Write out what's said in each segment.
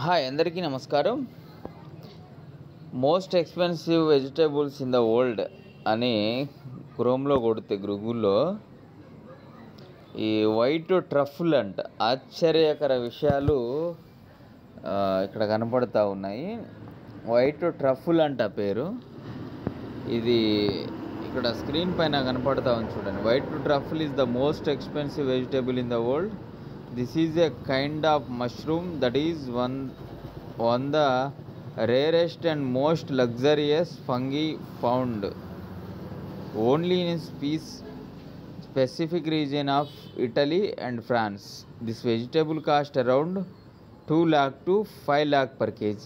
Hi అందరికీ నమస్కారం. Most expensive vegetables in the world అని క్రోమ్లో కొడితే గూగుల్లో ఈ వైట్ ట్రఫుల్ అంట ఆశ్చర్యకర విషయాలు ఇక్కడ కనపడతా ఉన్నాయి. వైట్ ట్రఫుల్ అంట పేరు. ఇది ఇక్కడ స్క్రీన్ పైన కనపడతా ఉంది చూడండి. White truffle is the most expensive vegetable in the world. This is a kind of mushroom that is one the rarest and most luxurious fungi found only in a specific region of Italy and France. This vegetable cost around 2 lakh to 5 lakh per kg.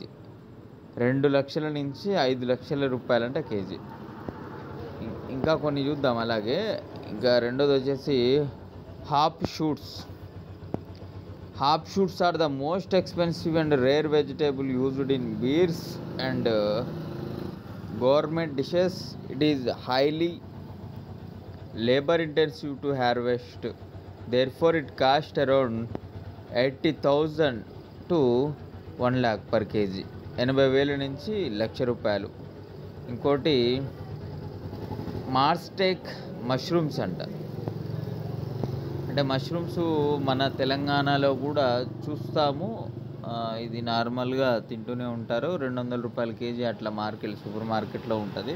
2 లక్షల నుంచి 5 లక్షల రూపాయలంట KG. ఇంకా కొన్ని చూద్దాం. అలాగే ఇంకా రెండోది వచ్చేసి hop shoots. Hop shoots are the most expensive and rare vegetable used in beers and gourmet dishes. It is highly labor intensive to harvest. Therefore, it costs around 80,000 to 1 lakh per kg. 80,000 నుంచి 1,00,000 రూపాయలు. ఇంకోటి మార్స్టేక్ mushrooms అంట. అంటే mushrooms మన తెలంగాణలో కూడా చూస్తాము. ఇది నార్మల్గా తింటూనే ఉంటారు. 200 రూపాయల కేజీ అట్లా సూపర్ మార్కెట్లో ఉంటుంది.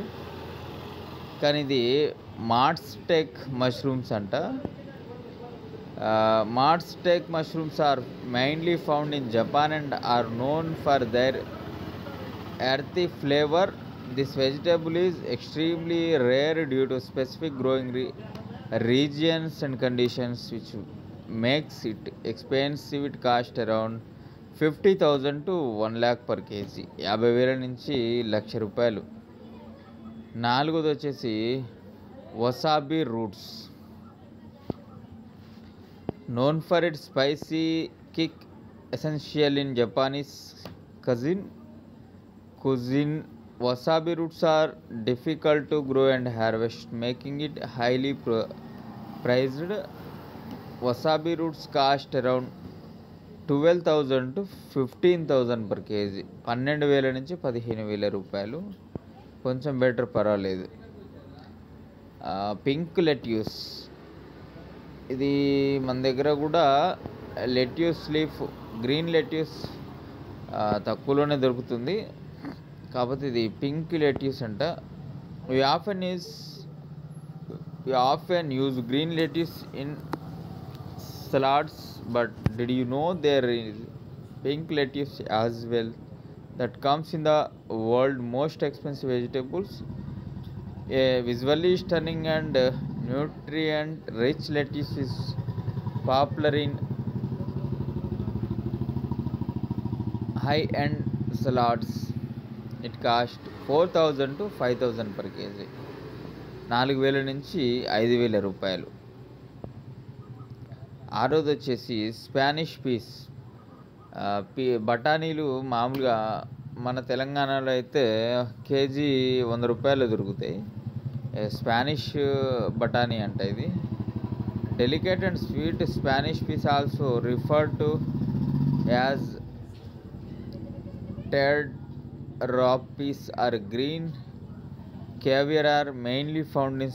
కానీ ఇది మార్స్టేక్ మష్రూమ్స్ అంట. Matsutake mushrooms are mainly found in Japan and are known for their earthy flavor. This vegetable is extremely rare due to specific growing regions and conditions which makes it expensive. It cost around 50,000 to 1 lakh per kg. 50,000 నుంచి 1,00,000 రూపాయలు. నాలుగోది వచ్చేసి వసాబీ roots. known for its spicy kick, essential in Japanese cuisine. Wasabi roots are difficult to grow and harvest, making it highly priced. Wasabi roots cost around 12,000 to 15,000 per kg. 12,000 నుంచి 15,000 రూపాయలు. కొంచెం better, పర్వాలేదు. Pink lettuce. ఇది మన దగ్గర కూడా lettuce leaf, green lettuce తక్కువలోనే దొరుకుతుంది. కాకపోతే ఇది పింక్ లెట్యూస్ అంట. We often use green lettuce in salads, but did you know there is pink lettuce as well that comes in the world most expensive vegetables? A visually stunning and nutrient rich lettuce is popular in high end salads. It cost 4,000 to 5,000 per kg. 4,000 నుంచి 5,000 రూపాయలు. ఆరోది వచ్చేసి Spanish piece. బఠానీలు మామూలుగా మన తెలంగాణలో అయితే KG 100 రూపాయలు దొరుకుతాయి. స్పానిష్ బఠానీ అంట ఇది. Delicate and sweet Spanish peas also referred to as టెర్డ్ raw peas or green caviar are mainly found in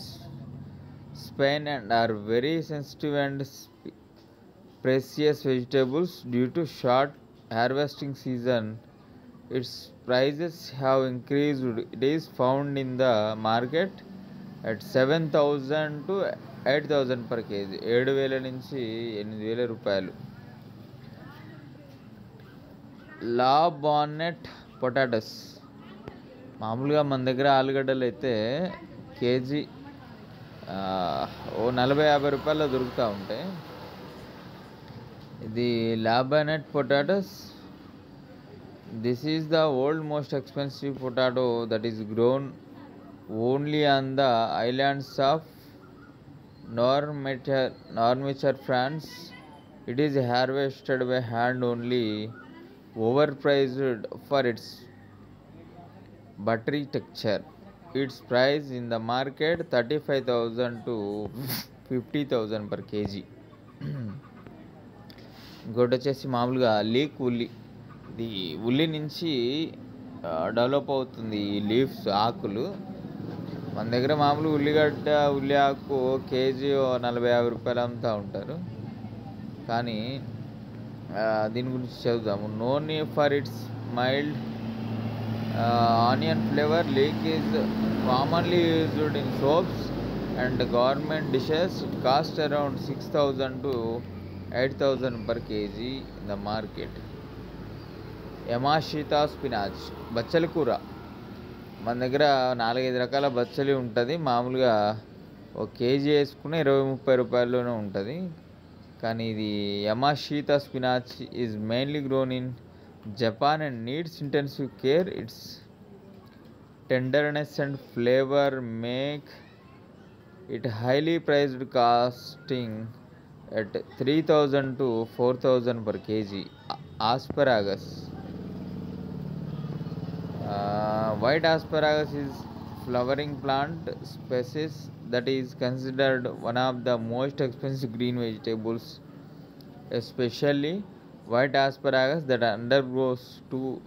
Spain and are very sensitive and precious vegetables. Due to short harvesting season, its prices have increased. It is found in the market at 7,000 to 8,000 per kg. 7,000 నుంచి 8,000 రూపాయలు. లా బాన్నెట్ potatoes. మామూలుగా మన దగ్గర ఆలుగడ్డలు అయితే KG 40-50 రూపాయలు దొరుకుతూ ఉంటాయి. ఇది La Bonnotte potatoes. This is the world most expensive potato that is grown only on the islands of Noirmoutier, France. It is harvested by hand only. Overpriced for its buttery texture. Its price in the market 35,000 to 50,000 per kg. ఇంకోటి వచ్చేసి మామూలుగా leak ఉల్లి. ఇది ఉల్లి నుంచి develop అవుతుంది ఈ leaves, ఆకులు. మన దగ్గర మామూలు ఉల్లిగడ్డ, ఉల్లి ఆకు కేజీ 40-50 రూపాయలు అమ్ముతూ ఉంటారు. కానీ దీని గురించి చదువుదాము. Known for its mild onion flavour, leek is commonly used in soups and government dishes. It costs around 6,000 to 8,000 per kg in the market. యమాషితా spinach, బచ్చలి కూర. మన దగ్గర 4-5 రకాల బచ్చలి ఉంటుంది. మామూలుగా ఒక కేజీ వేసుకుని 20-30 రూపాయల్లోనే ఉంటుంది. కానీ ఇది యమాషితా spinach is mainly grown in Japan and needs intensive care. It's tenderness and flavor make it highly priced, costing at 3,000 to 4,000 per kg. Asparagus. White asparagus is flowering plant species that is considered one of the most expensive green vegetables, especially white asparagus that undergoes 2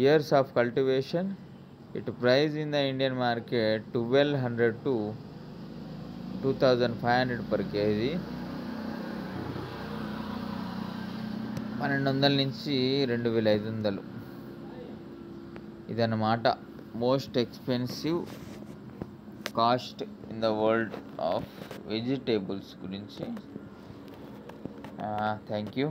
years of cultivation. It price in the Indian market 1,200 to 2,500 per kg. 1,200 నుంచి 2,500. ఇదన్నమాట most expensive cost in the world of vegetables గురించి. Thank you.